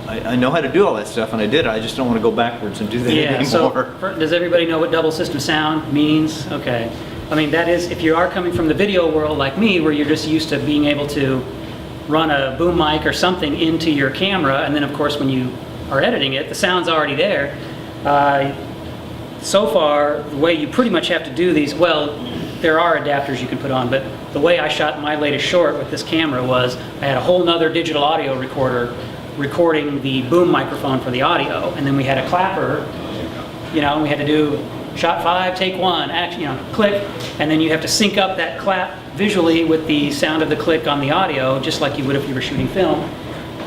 I know how to do all that stuff, and I did. I just don't want to go backwards and do that anymore. So does everybody know what double system sound means? Okay. I mean, that is, if you are coming from the video world like me, where you're just used to being able to run a boom mic or something into your camera, and then of course when you are editing it, the sound's already there. So far, the way you pretty much have to do these, well, there are adapters you can put on, but the way I shot my latest short with this camera was I had a whole nother digital audio recorder recording the boom microphone for the audio, and then we had a clapper, and we had to do shot 5, take 1, action, click, and then you have to sync up that clap visually with the sound of the click on the audio, just like you would if you were shooting film.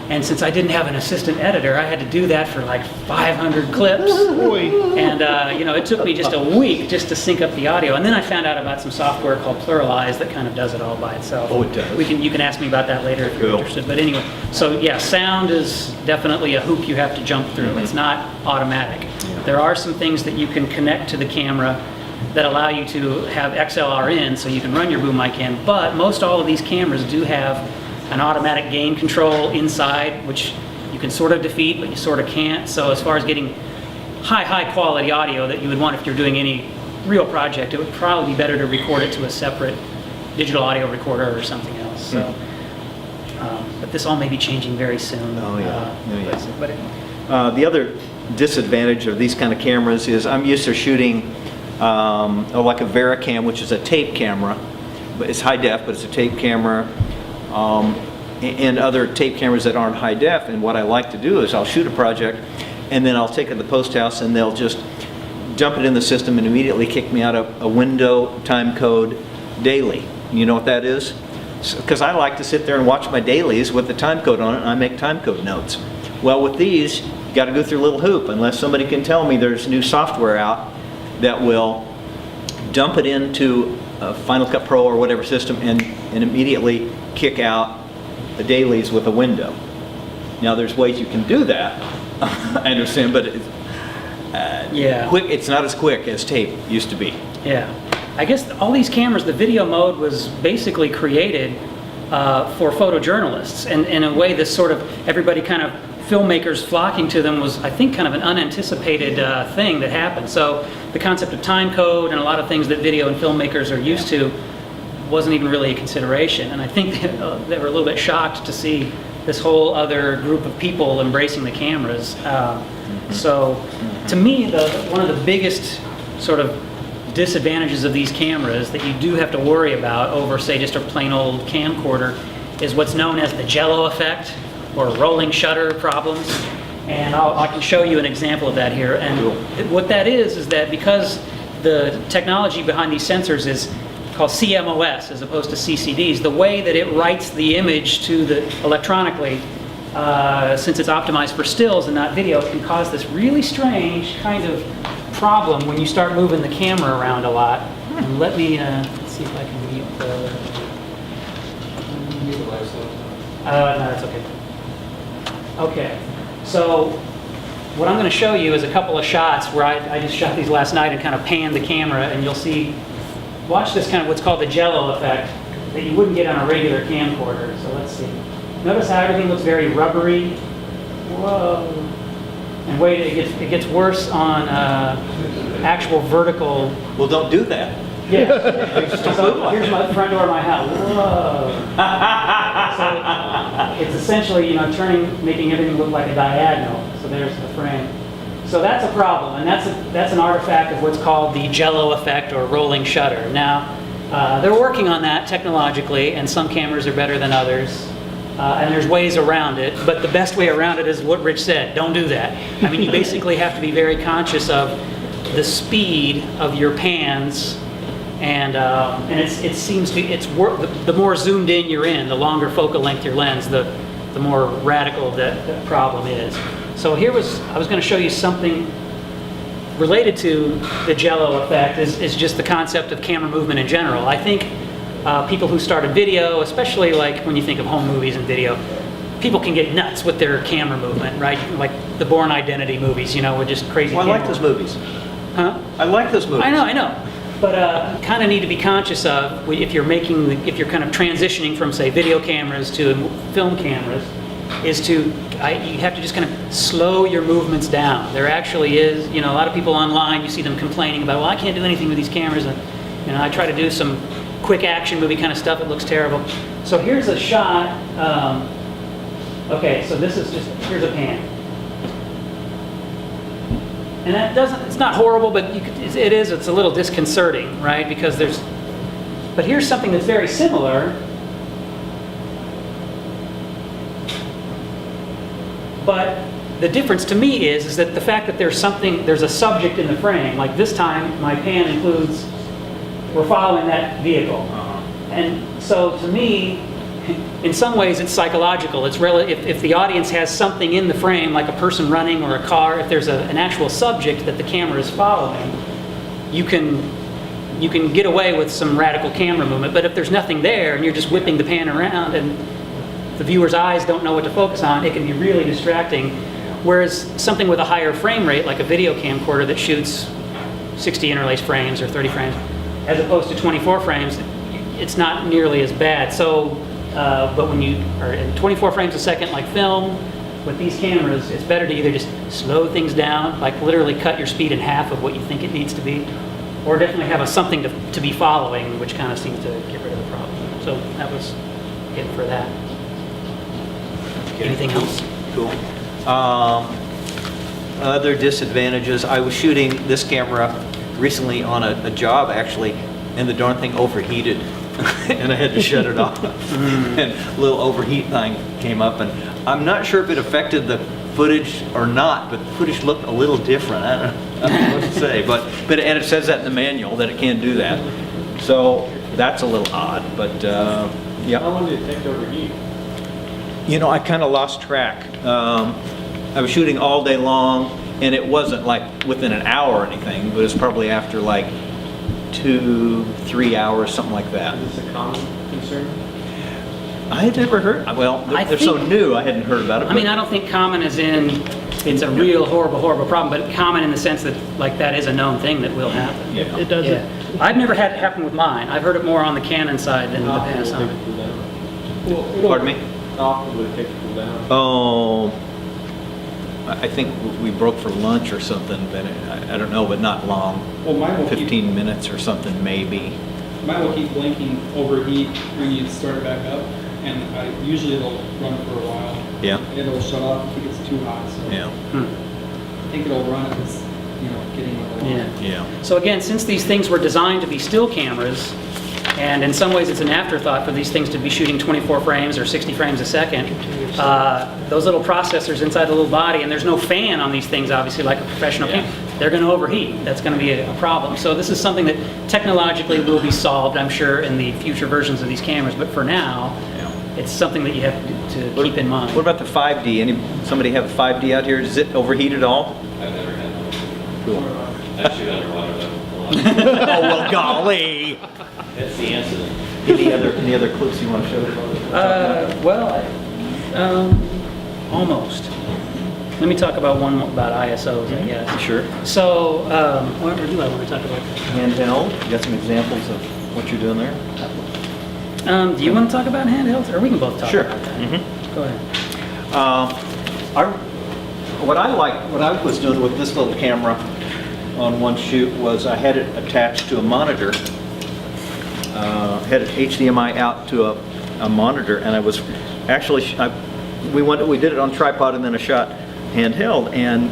And since I didn't have an assistant editor, I had to do that for like 500 clips. And it took me just a week just to sync up the audio. And then I found out about some software called Pluralize that kind of does it all by itself. Oh, it does. You can ask me about that later if you're interested. But anyway, so yeah, sound is definitely a hoop you have to jump through. It's not automatic. Yeah. There are some things that you can connect to the camera that allow you to have XLR in, so you can run your boom mic in. But most all of these cameras do have an automatic gain control inside, which you can sort of defeat, but you sort of can't. So as far as getting high quality audio that you would want if you're doing any real project, it would probably be better to record it to a separate digital audio recorder or something else. So, but this all may be changing very soon. Oh yeah. But anyway. The other disadvantage of these kind of cameras is I'm used to shooting like a Vericam, which is a tape camera. But it's high def, but it's a tape camera. And other tape cameras that aren't high def, and what I like to do is I'll shoot a project and then I'll take it to the post house and they'll just dump it in the system and immediately kick me out of a window time code daily. You know what that is? Because I like to sit there and watch my dailies with the time code on it, and I make time code notes. Well, with these, you got to go through a little hoop unless somebody can tell me there's new software out that will dump it into Final Cut Pro or whatever system and immediately kick out the dailies with a window. Now there's ways you can do that, I understand, but it's not as quick as tape used to be. Yeah, I guess all these cameras, the video mode was basically created for photojournalists, and in a way this sort of, everybody kind of, filmmakers flocking to them was, I think, kind of an unanticipated thing that happened. So the concept of time code and a lot of things that video and filmmakers are used to wasn't even really a consideration. And I think they were a little bit shocked to see this whole other group of people embracing the cameras. So to me, one of the biggest sort of disadvantages of these cameras that you do have to worry about over, say, just a plain old camcorder is what's known as the jello effect, or rolling shutter problems, and I can show you an example of that here. And what that is that because the technology behind these sensors is called CMOS as opposed to CCDs, the way that it writes the image to the electronically, since it's optimized for stills and not video, can cause this really strange kind of problem when you start moving the camera around a lot. And let me let's see if I can mute the. No, that's okay. Okay, so what I'm going to show you is a couple of shots where I just shot these last night and kind of panned the camera, and you'll see, watch this kind of what's called the jello effect that you wouldn't get on a regular camcorder. So let's see. Notice how everything looks very rubbery. Whoa. And wait, it gets worse on actual vertical. Well, don't do that. Yeah. So here's my front door of my house. Whoa. So it's essentially, making everything look like a diagonal. So there's the frame. So that's a problem, and that's an artifact of what's called the jello effect or rolling shutter. Now, they're working on that technologically, and some cameras are better than others. And there's ways around it, but the best way around it is what Rich said. Don't do that. I mean, you basically have to be very conscious of the speed of your pans. And it seems to the more zoomed in you're in, the longer focal length your lens, the more radical that problem is. So I was going to show you something related to the jello effect. Is just the concept of camera movement in general. I think people who started video, especially like when you think of home movies and video, people can get nuts with their camera movement, right? Like the Bourne Identity movies, with just crazy. Well, I like those movies. Huh? I like those movies. I know. But kind of need to be conscious of if you're kind of transitioning from, say, video cameras to film cameras, is you have to just kind of slow your movements down. There actually is, a lot of people online, you see them complaining about, well, I can't do anything with these cameras. And, I try to do some quick action movie kind of stuff, it looks terrible. So here's a shot. Okay, so this is here's a pan. And that it's not horrible, but it's a little disconcerting, right? Because but here's something that's very similar. But the difference to me is that the fact that there's a subject in the frame, like this time my pan includes, we're following that vehicle. And so to me, in some ways it's psychological. It's if the audience has something in the frame, like a person running or a car, if there's an actual subject that the camera is following, you can get away with some radical camera movement. But if there's nothing there and you're just whipping the pan around and the viewer's eyes don't know what to focus on, it can be really distracting. Whereas something with a higher frame rate, like a video camcorder that shoots 60 interlaced frames or 30 frames, as opposed to 24 frames, it's not nearly as bad. So, but when you are in 24 frames a second, like film, with these cameras, it's better to either just slow things down, like literally cut your speed in half of what you think it needs to be, or definitely have something to be following, which kind of seems to get rid of the problem. So that was it for that. Anything else? Cool. Other disadvantages, I was shooting this camera recently on a job actually, and the darn thing overheated. And I had to shut it off. And a little overheat thing came up, and I'm not sure if it affected the footage or not, but the footage looked a little different. I don't know what to say, but and it says that in the manual that it can't do that. So that's a little odd, but yeah. How long did it take to overheat? I kind of lost track. I was shooting all day long, and it wasn't like within an hour or anything, but it was probably after like 2-3 hours, something like that. Is this a common concern? I had never heard, well, they're so new, I hadn't heard about it. I mean, I don't think common as in it's a real horrible problem, but common in the sense that like that is a known thing that will happen. Yeah, it does. Yeah. I've never had it happen with mine. I've heard it more on the Canon side than the Panasonic. Pardon me? How often would it take to cool down? Oh, I think we broke for lunch or something, but I don't know, but not long. Well, mine will 15 minutes or something, maybe. Mine will keep blinking overheat when you start it back up, and usually it'll run for a while. Yeah. And it'll shut off if it gets too hot. So Yeah. I think it'll run if it's getting along. Yeah. Yeah. So again, since these things were designed to be still cameras, and in some ways it's an afterthought for these things to be shooting 24 frames or 60 frames a second, those little processors inside the little body, and there's no fan on these things, obviously, like a professional camera, they're going to overheat. That's going to be a problem. So this is something that technologically will be solved, I'm sure, in the future versions of these cameras. But for now, it's something that you have to keep in mind. What about the 5D? Somebody have a 5D out here? Does it overheat at all? I've never had one. Cool. I shoot underwater though. Oh, well, golly. That's the incident. Any other clips you want to show? Almost. Let me talk about one about ISOs, I guess. Sure. So, what do I want to talk about? Handheld, you got some examples of what you're doing there? Do you want to talk about handhelds, or we can both talk Sure. about that? Mm-hmm. Go ahead. What I was doing with this little camera on one shoot was I had it attached to a monitor, had an HDMI out to a monitor, and I was actually, we did it on tripod and then a shot handheld, and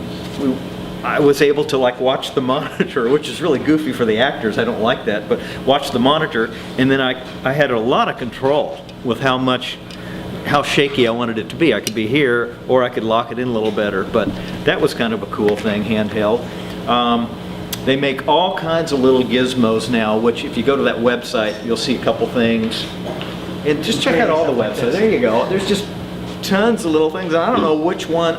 I was able to like watch the monitor, which is really goofy for the actors. I don't like that, but watch the monitor, and then I had a lot of control with how shaky I wanted it to be. I could be here, or I could lock it in a little better, but that was kind of a cool thing, handheld. They make all kinds of little gizmos now, which if you go to that website, you'll see a couple things. And just check out all the websites. There you go. There's just tons of little things. I don't know which one